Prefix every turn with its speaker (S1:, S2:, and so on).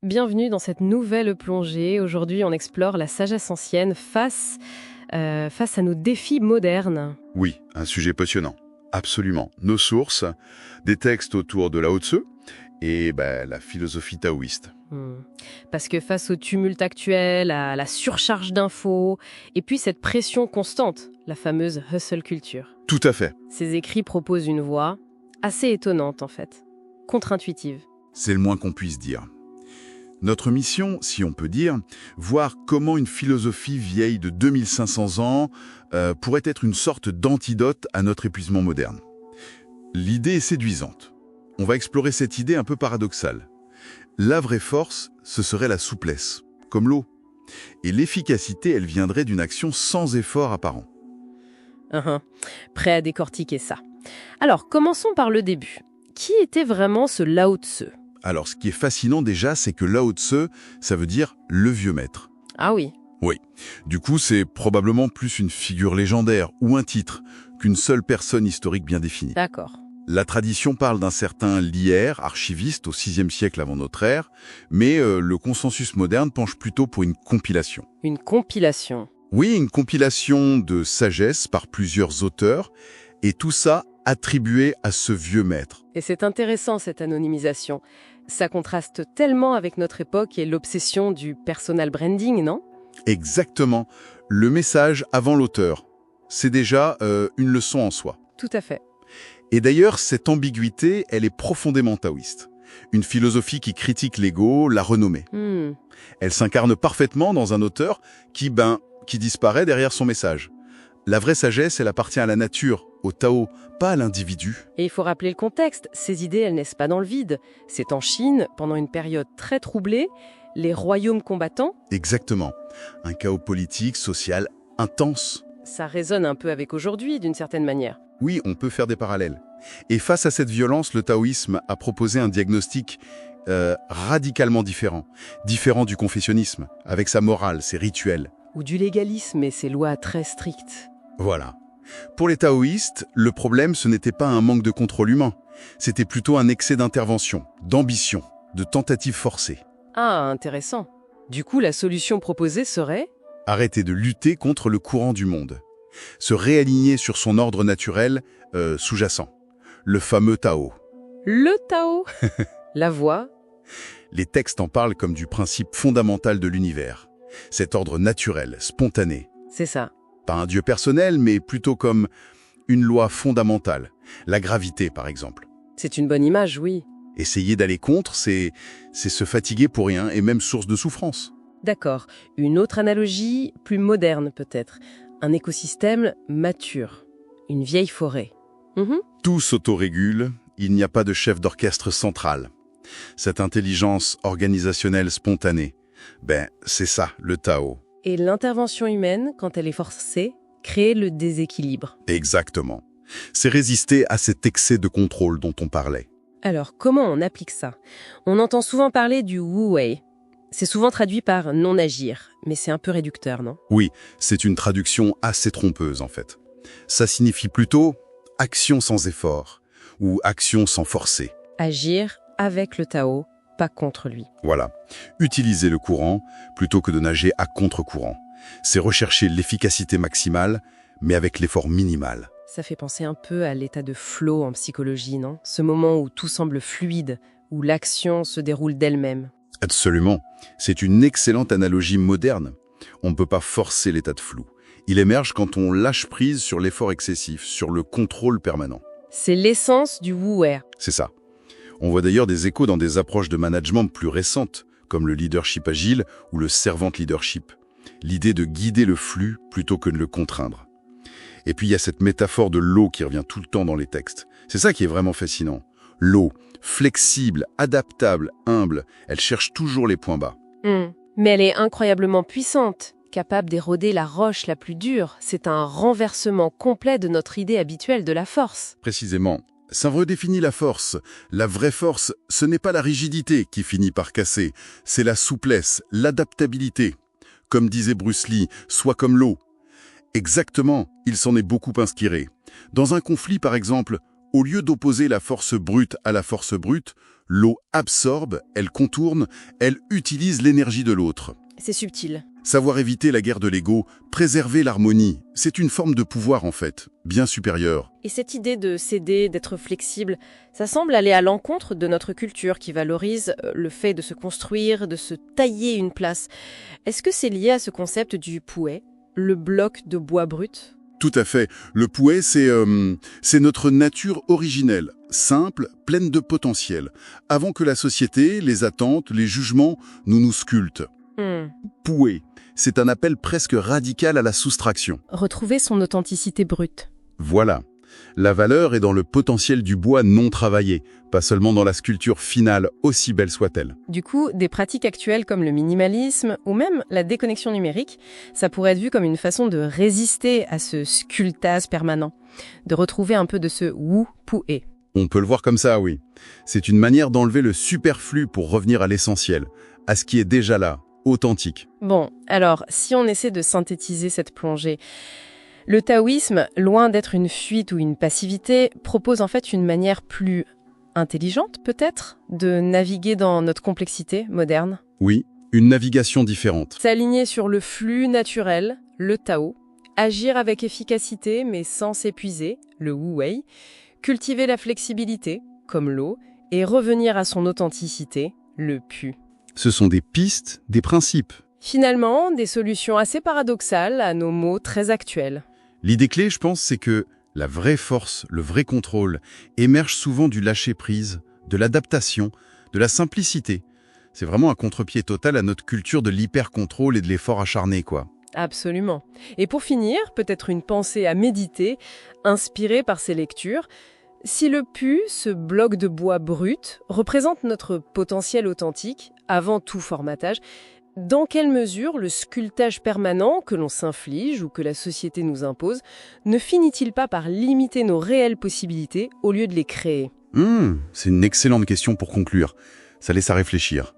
S1: Bienvenue dans cette nouvelle plongée. Aujourd'hui, on explore la sagesse ancienne face à nos défis modernes.
S2: Oui, un sujet passionnant. Absolument. Nos sources, des textes autour de Lao Tzu et la philosophie taoïste.
S1: Parce que face au tumulte actuel, à la surcharge d'infos, et puis cette pression constante, la fameuse hustle culture.
S2: Tout à fait.
S1: Ces écrits proposent une voie assez étonnante en fait, contre-intuitive.
S2: C'est le moins qu'on puisse dire. Notre mission, si on peut dire, voir comment une philosophie vieille de 2500 ans pourrait être une sorte d'antidote à notre épuisement moderne. L'idée est séduisante. On va explorer cette idée un peu paradoxale. La vraie force, ce serait la souplesse, comme l'eau. Et l'efficacité, elle viendrait d'une action sans effort apparent.
S1: Prêt à décortiquer ça. Alors, commençons par le début. Qui était vraiment ce Lao Tzu ?
S2: Alors, ce qui est fascinant déjà, c'est que Lao Tzu, ça veut dire le vieux maître.
S1: Ah oui.
S2: Oui. Du coup, c'est probablement plus une figure légendaire ou un titre qu'une seule personne historique bien définie.
S1: D'accord.
S2: La tradition parle d'un certain Lier, archiviste au VIe siècle avant notre ère, mais le consensus moderne penche plutôt pour une compilation.
S1: Une compilation.
S2: Oui, une compilation de sagesse par plusieurs auteurs, et tout ça attribué à ce vieux maître.
S1: Et c'est intéressant cette anonymisation. Ça contraste tellement avec notre époque et l'obsession du personal branding, non ?
S2: Exactement. Le message avant l'auteur, c'est déjà une leçon en soi.
S1: Tout à fait.
S2: Et d'ailleurs, cette ambiguïté, elle est profondément taoïste. Une philosophie qui critique l'ego, la renommée. Elle s'incarne parfaitement dans un auteur qui disparaît derrière son message. La vraie sagesse, elle appartient à la nature, au Tao, pas à l'individu.
S1: Et il faut rappeler le contexte. Ces idées, elles naissent pas dans le vide. C'est en Chine, pendant une période très troublée, les royaumes combattants.
S2: Exactement. Un chaos politique, social, intense.
S1: Ça résonne un peu avec aujourd'hui, d'une certaine manière.
S2: Oui, on peut faire des parallèles. Et face à cette violence, le taoïsme a proposé un diagnostic radicalement différent du confessionnisme, avec sa morale, ses rituels.
S1: Ou du légalisme et ses lois très strictes.
S2: Voilà. Pour les taoïstes, le problème, ce n'était pas un manque de contrôle humain. C'était plutôt un excès d'intervention, d'ambition, de tentative forcée.
S1: Ah, intéressant. Du coup, la solution proposée serait ?
S2: Arrêter de lutter contre le courant du monde. Se réaligner sur son ordre naturel sous-jacent. Le fameux Tao.
S1: Le Tao. La voie.
S2: Les textes en parlent comme du principe fondamental de l'univers. Cet ordre naturel, spontané.
S1: C'est ça.
S2: Pas un dieu personnel, mais plutôt comme une loi fondamentale. La gravité, par exemple.
S1: C'est une bonne image, oui.
S2: Essayer d'aller contre, c'est se fatiguer pour rien et même source de souffrance.
S1: D'accord. Une autre analogie, plus moderne peut-être. Un écosystème mature. Une vieille forêt.
S2: Tout s'autorégule, il n'y a pas de chef d'orchestre central. Cette intelligence organisationnelle spontanée, c'est ça, le Tao.
S1: Et l'intervention humaine, quand elle est forcée, crée le déséquilibre.
S2: Exactement. C'est résister à cet excès de contrôle dont on parlait.
S1: Alors, comment on applique ça ? On entend souvent parler du Wu Wei. C'est souvent traduit par non-agir, mais c'est un peu réducteur, non ?
S2: Oui, c'est une traduction assez trompeuse en fait. Ça signifie plutôt action sans effort ou action sans forcer.
S1: Agir avec le Tao, pas contre lui.
S2: Voilà. Utiliser le courant plutôt que de nager à contre-courant. C'est rechercher l'efficacité maximale, mais avec l'effort minimal.
S1: Ça fait penser un peu à l'état de flow en psychologie, non ? Ce moment où tout semble fluide, où l'action se déroule d'elle-même.
S2: Absolument. C'est une excellente analogie moderne. On ne peut pas forcer l'état de flou. Il émerge quand on lâche prise sur l'effort excessif, sur le contrôle permanent.
S1: C'est l'essence du Wu Wei.
S2: C'est ça. On voit d'ailleurs des échos dans des approches de management plus récentes, comme le leadership agile ou le servant leadership. L'idée de guider le flux plutôt que de le contraindre. Et puis il y a cette métaphore de l'eau qui revient tout le temps dans les textes. C'est ça qui est vraiment fascinant. L'eau, flexible, adaptable, humble, elle cherche toujours les points bas.
S1: Mais elle est incroyablement puissante, capable d'éroder la roche la plus dure. C'est un renversement complet de notre idée habituelle de la force.
S2: Précisément. Ça redéfinit la force. La vraie force, ce n'est pas la rigidité qui finit par casser, c'est la souplesse, l'adaptabilité. Comme disait Bruce Lee, sois comme l'eau. Exactement, il s'en est beaucoup inspiré. Dans un conflit, par exemple, Au lieu d'opposer la force brute à la force brute, l'eau absorbe, elle contourne, elle utilise l'énergie de l'autre.
S1: C'est subtil.
S2: Savoir éviter la guerre de l'ego, préserver l'harmonie, c'est une forme de pouvoir en fait, bien supérieure.
S1: Et cette idée de céder, d'être flexible, ça semble aller à l'encontre de notre culture qui valorise le fait de se construire, de se tailler une place. Est-ce que c'est lié à ce concept du pouet, le bloc de bois brut ?
S2: Tout à fait. Le pouet, c'est notre nature originelle, simple, pleine de potentiel, avant que la société, les attentes, les jugements nous sculptent. Pouet, c'est un appel presque radical à la soustraction.
S1: Retrouver son authenticité brute.
S2: Voilà. La valeur est dans le potentiel du bois non travaillé, pas seulement dans la sculpture finale, aussi belle soit-elle.
S1: Du coup, des pratiques actuelles comme le minimalisme ou même la déconnexion numérique, ça pourrait être vu comme une façon de résister à ce sculptage permanent, de retrouver un peu de ce wu-pouet.
S2: On peut le voir comme ça, oui. C'est une manière d'enlever le superflu pour revenir à l'essentiel, à ce qui est déjà là, authentique.
S1: Bon, alors, si on essaie de synthétiser cette plongée, le taoïsme, loin d'être une fuite ou une passivité, propose en fait une manière plus intelligente, peut-être, de naviguer dans notre complexité moderne.
S2: Oui, une navigation différente.
S1: S'aligner sur le flux naturel, le Tao, agir avec efficacité mais sans s'épuiser, le Wu Wei, cultiver la flexibilité, comme l'eau, et revenir à son authenticité, le Pu.
S2: Ce sont des pistes, des principes.
S1: Finalement, des solutions assez paradoxales à nos maux très actuels.
S2: L'idée clé, je pense, c'est que la vraie force, le vrai contrôle, émerge souvent du lâcher-prise, de l'adaptation, de la simplicité. C'est vraiment un contre-pied total à notre culture de l'hyper-contrôle et de l'effort acharné, quoi.
S1: Absolument. Et pour finir, peut-être une pensée à méditer, inspirée par ces lectures. Si le pu, ce bloc de bois brut, représente notre potentiel authentique, avant tout formatage, dans quelle mesure le sculptage permanent que l'on s'inflige ou que la société nous impose ne finit-il pas par limiter nos réelles possibilités au lieu de les créer ?
S2: C'est une excellente question pour conclure. Ça laisse à réfléchir.